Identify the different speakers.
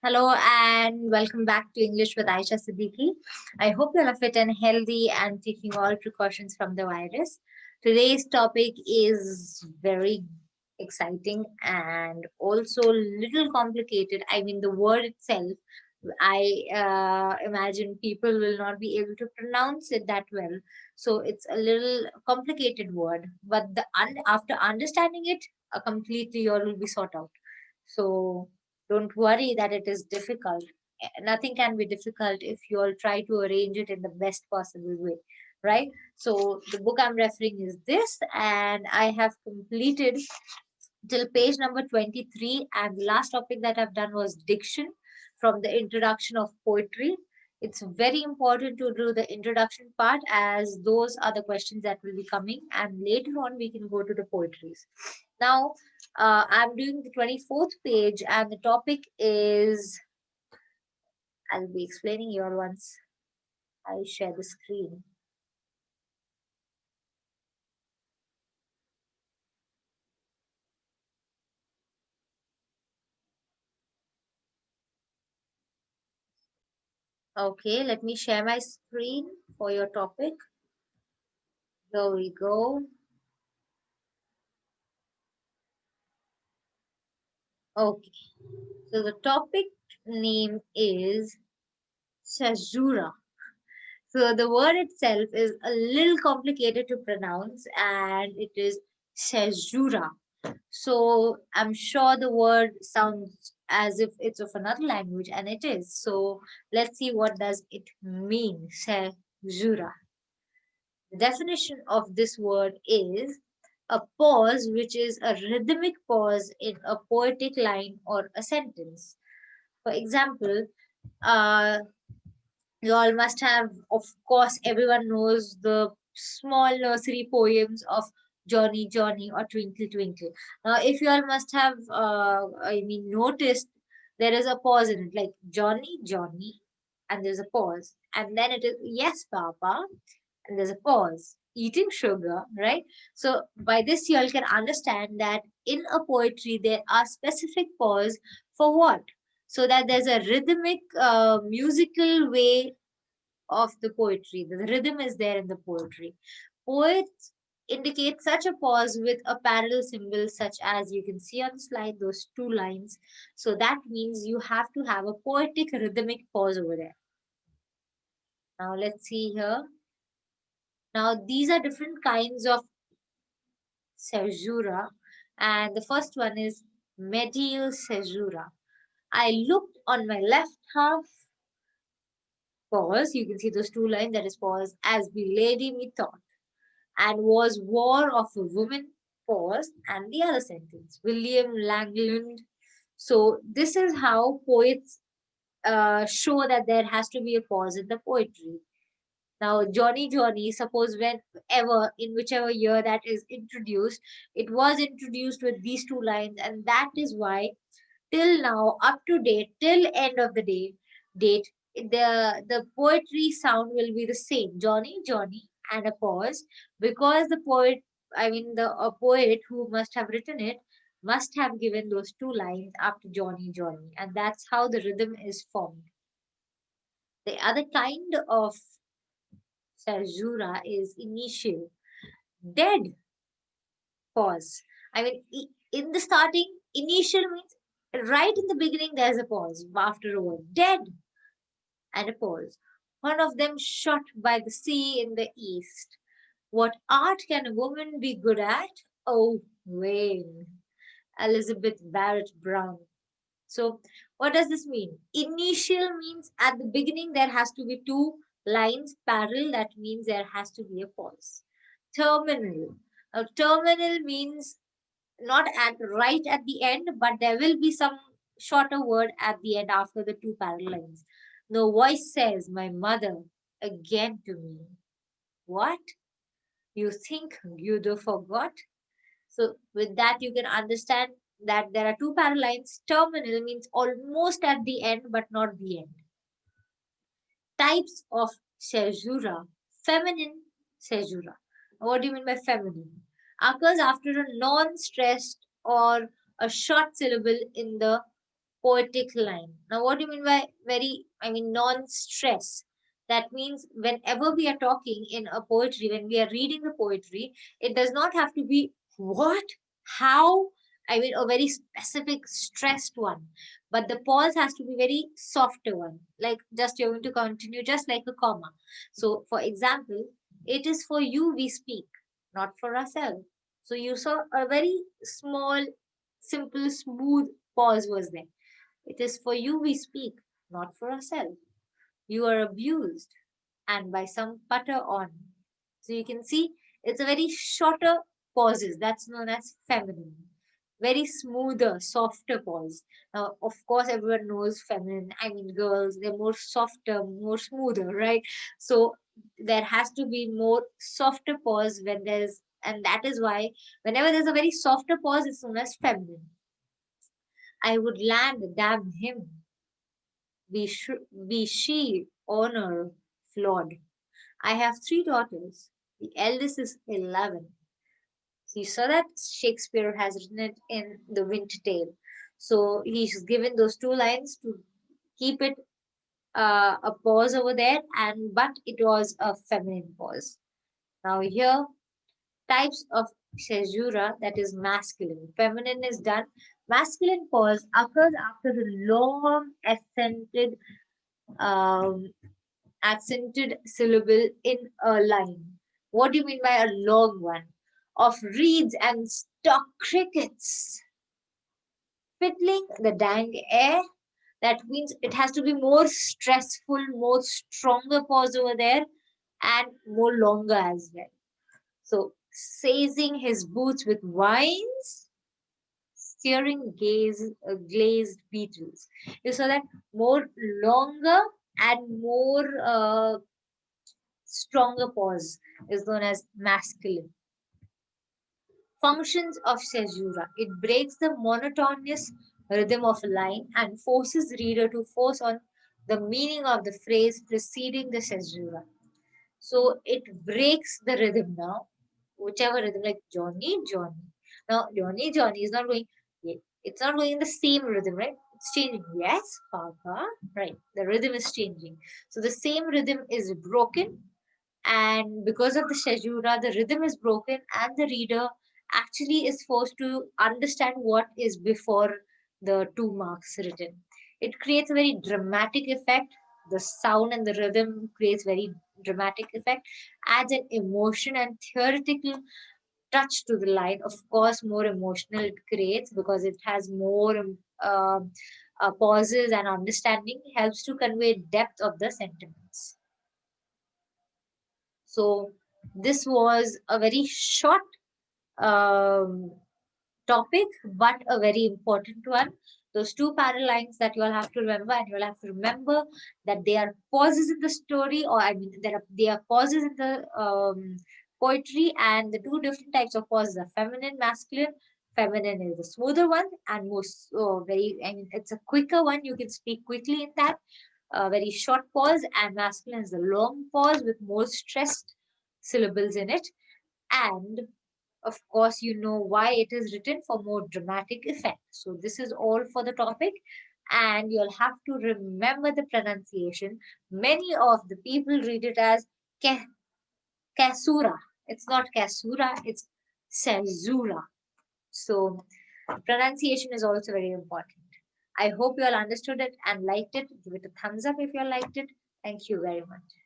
Speaker 1: Hello and welcome back to English with Aisha Siddiqui. I hope you are fit and healthy and taking all precautions from the virus. Today's topic is very exciting and also little complicated. I mean, the word itself, I imagine people will not be able to pronounce it that well. So it's a little complicated word, but after understanding it, completely all will be sorted out. So don't worry that it is difficult. Nothing can be difficult if you all try to arrange it in the best possible way, right? So the book I'm referring is this, and I have completed till page number 23. And the last topic that I've done was diction from the introduction of poetry. It's very important to do the introduction part as those are the questions that will be coming, and later on we can go to the poetries. Now, I'm doing the 24th page, and the topic is I'll be explaining you all once I share the screen. Okay, let me share my screen for your topic. Here we go. Okay, so the topic name is Caesura. So the word itself is a little complicated to pronounce, and it is Caesura. So I'm sure the word sounds as if it's of another language, and it is. So let's see what does it mean, Caesura. The definition of this word is a pause which is a rhythmic pause in a poetic line or a sentence. For example, uh, you all must have, of course, everyone knows the small nursery poems of Johnny, Johnny, or Twinkle, Twinkle. Now, if you all must have, noticed there is a pause in it, like Johnny, Johnny, and there's a pause, and then it is yes, Papa, and there's a pause. Eating sugar, right? So by this, you all can understand that in a poetry there are specific pause for what? So that there's a rhythmic, musical way of the poetry. The rhythm is there in the poetry. Poets indicate such a pause with a parallel symbol, such as you can see on the slide, those two lines. So that means you have to have a poetic rhythmic pause over there. Now let's see here. Now these are different kinds of caesura, and the first one is medial caesura. I looked on my left half, pause. You can see those two lines, that is pause, as the lady methought, and was war of a woman, pause, and the other sentence, William Langland. So this is how poets show that there has to be a pause in the poetry. Now, Johnny Johnny, suppose whenever, in whichever year that is introduced, it was introduced with these two lines, and that is why till now, up to date, till end of the date, the poetry sound will be the same. Johnny, Johnny, and a pause, because the poet, I mean the a poet who must have written it must have given those two lines after Johnny, Johnny, and that's how the rhythm is formed. The other kind of caesura is initial. Dead, pause. I mean, in the starting, initial means right in the beginning, there's a pause after a word. Dead, and a pause. One of them shot by the sea in the east. What art can a woman be good at? Oh, vain. Elizabeth Barrett Brown. So, what does this mean? Initial means at the beginning there has to be two lines parallel. That means there has to be a pause. Terminal. Now, terminal means not at right at the end, but there will be some shorter word at the end after the two parallel lines. The voice says, "My mother," again to me. What? You think Guido forgot? So with that, you can understand that there are two parallel lines. Terminal means almost at the end, but not the end. Types of caesura. Feminine caesura. What do you mean by feminine? Occurs after a non-stressed or a short syllable in the poetic line. Now, what do you mean by very, non-stress? That means whenever we are talking in a poetry, when we are reading the poetry, it does not have to be what, how, a very specific stressed one. But the pause has to be very softer one. Like just you're going to continue just like a comma. So, for example, it is for you we speak, not for ourselves. So you saw a very small, simple, smooth pause was there. It is for you we speak, not for ourselves. You are abused, and by some putter on. So you can see it's a very shorter pauses. That's known as feminine. Very smoother, softer pause. Now, of course, everyone knows feminine. Girls, they're more softer, more smoother, right? So there has to be more softer pause when there's, and that is why whenever there's a very softer pause, it's known as feminine. I would land, damn him. Be she honor flawed. I have three daughters. The eldest is 11. So you saw that Shakespeare has written it in The Winter Tale. So he's given those two lines to keep it a pause over there, and but it was a feminine pause. Now here, types of caesura, that is masculine. Feminine is done. Masculine pause occurs after the long um, accented syllable in a line. What do you mean by a long one? Of reeds and stock crickets. Fiddling the dang air. That means it has to be more stressful, more stronger pause over there, and more longer as well. So, seizing his boots with wines, steering glazed beetles. You saw that more longer and more stronger pause is known as masculine. Functions of caesura. It breaks the monotonous rhythm of a line and forces reader to force on the meaning of the phrase preceding the caesura. So it breaks the rhythm now, whichever rhythm, like Johnny, Johnny. Now Johnny, Johnny is not going. It's not going in the same rhythm, right? It's changing. Yes, Papa. Right. The rhythm is changing. So the same rhythm is broken, and because of the caesura, the rhythm is broken, and the reader actually is forced to understand what is before the two marks written. It creates a very dramatic effect. The sound and the rhythm creates very dramatic effect, adds an emotion and theoretical touch to the line. Of course, more emotional it creates because it has more pauses, and understanding helps to convey depth of the sentiments. So this was a very short um, topic, but a very important one. Those two parallel lines that you'll have to remember, and you'll have to remember that they are pauses in the story, or they are pauses in the poetry, and the two different types of pauses are feminine, masculine. Feminine is the smoother one, and most very. It's a quicker one. You can speak quickly in that. A very short pause, and masculine is a long pause with more stressed syllables in it. And of course, you know why it is written for more dramatic effect. So this is all for the topic, and you'll have to remember the pronunciation. Many of the people read it as Caesura. It's not Caesura, it's Caesura. So pronunciation is also very important. I hope you all understood it and liked it. Give it a thumbs up if you all liked it. Thank you very much.